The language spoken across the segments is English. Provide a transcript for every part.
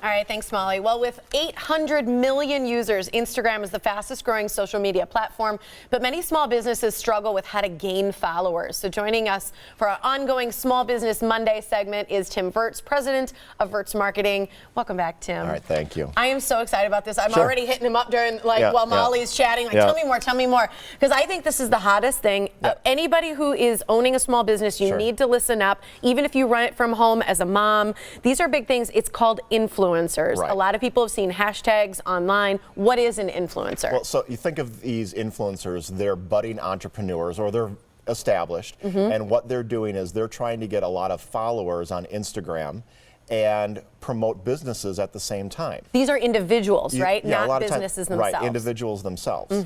All right, thanks, Molly. Well, with 800 million users, Instagram is the fastest growing social media platform, but many small businesses struggle with how to gain followers. So joining us for our ongoing Small Business Monday segment is Tim Virts, president of Virts Marketing. Welcome back, Tim. All right, thank you. I am so excited about this. I'm Sure. already hitting him up during, while Molly's chatting. Like, tell me more. Because I think this is the hottest thing. Anybody who is owning a small business, you need to listen up. Even if you run it from home as a mom, these are big things. It's called influencers. Right. A lot of people have seen hashtags online. What is an influencer? Well, so you think of these influencers, they're budding entrepreneurs or they're established, and what they're doing is they're trying to get a lot of followers on Instagram and promote businesses at the same time. These are individuals, right? Yeah, Not businesses themselves. Right, individuals themselves.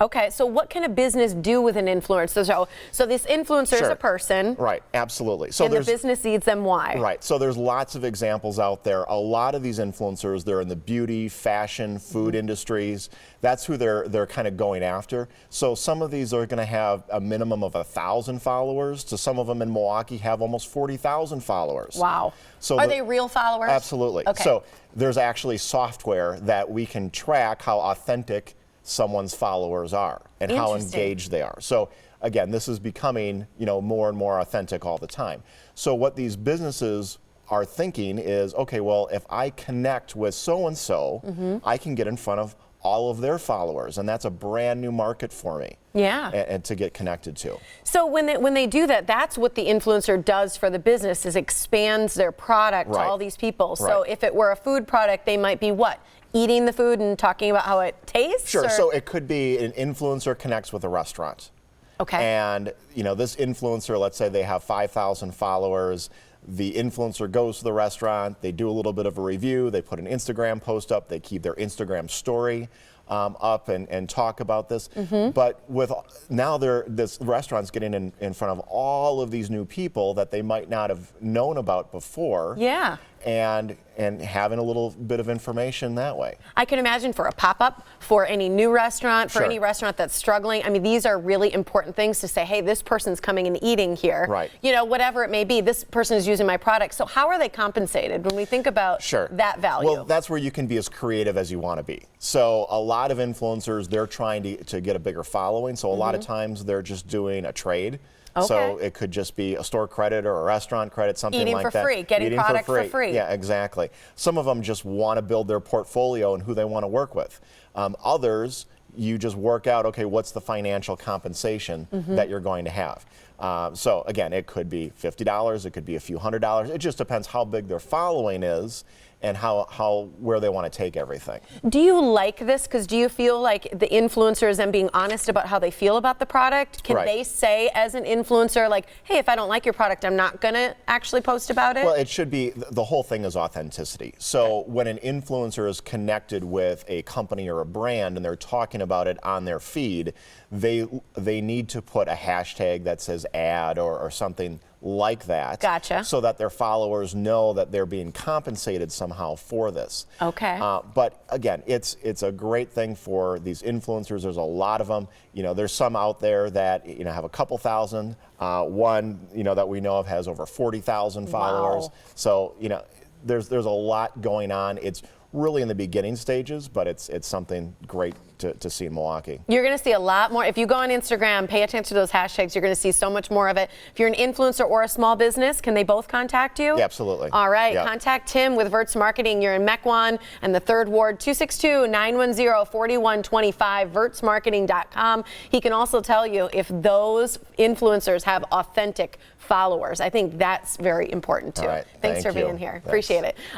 Okay, so what can a business do with an influencer? So this influencer is a person. Right, absolutely. So and the business needs them. Why? Right, so there's lots of examples out there. A lot of these influencers, they're in the beauty, fashion, food industries. That's who they're kind of going after. So some of these are going to have a minimum of 1,000 followers, to some of them in Milwaukee have almost 40,000 followers. Wow. So are they real followers? Absolutely. Okay. So there's actually software that we can track how authentic someone's followers are and how engaged they are. So again, this is becoming, more and more authentic all the time. So what these businesses are thinking is, okay, well, if I connect with so-and-so, I can get in front of all of their followers, and that's a brand new market for me. Yeah. And to get connected to. So when they do that, that's what the influencer does for the business, is expands their product to all these people. So if it were a food product, they might be what? Eating the food and talking about how it tastes? Sure. So it could be an influencer connects with a restaurant. Okay. And this influencer, let's say they have 5,000 followers. The influencer goes to the restaurant, they do a little bit of a review, they put an Instagram post up, they keep their Instagram story up and talk about this. But with now this restaurant's getting in front of all of these new people that they might not have known about before. Yeah. And having a little bit of information that way. I can imagine for a pop-up, for any new restaurant, for any restaurant that's struggling. I mean, these are really important things to say, hey, this person's coming and eating here. Right. Whatever it may be, this person is using my product. So how are they compensated when we think about that value? Well, that's where you can be as creative as you want to be. So a lot of influencers, they're trying to get a bigger following. So a lot of times they're just doing a trade. So it could just be a store credit or a restaurant credit, something like that. Eating for free, getting product for free. Yeah, exactly. Some of them just want to build their portfolio and who they want to work with. Others, you just work out, okay, what's the financial compensation that you're going to have. So again, it could be $50, it could be a few $100s. It just depends how big their following is and where they want to take everything. Do you like this? Because do you feel like the influencers and being honest about how they feel about the product? Can they say as an influencer, like, hey, if I don't like your product, I'm not going to actually post about it? Well, it should be, the whole thing is authenticity. So when an influencer is connected with a company or a brand and they're talking about it on their feed, they need to put a hashtag that says ad or something like that. Gotcha. So that their followers know that they're being compensated somehow for this. Okay. But again, it's a great thing for these influencers. There's a lot of them. There's some out there that have a couple thousand. One that we know of has over 40,000 followers. Wow. So there's a lot going on. It's really in the beginning stages, but it's something great to see in Milwaukee. You're going to see a lot more. If you go on Instagram, pay attention to those hashtags. You're going to see so much more of it. If you're an influencer or a small business, can they both contact you? Yeah, absolutely. All right. Contact Tim with Virts Marketing. You're in Mequon and the 3rd Ward, 262-910-4125, virtsmarketing.com. He can also tell you if those influencers have authentic followers. I think that's very important too. All right. Thanks for being here. Appreciate it.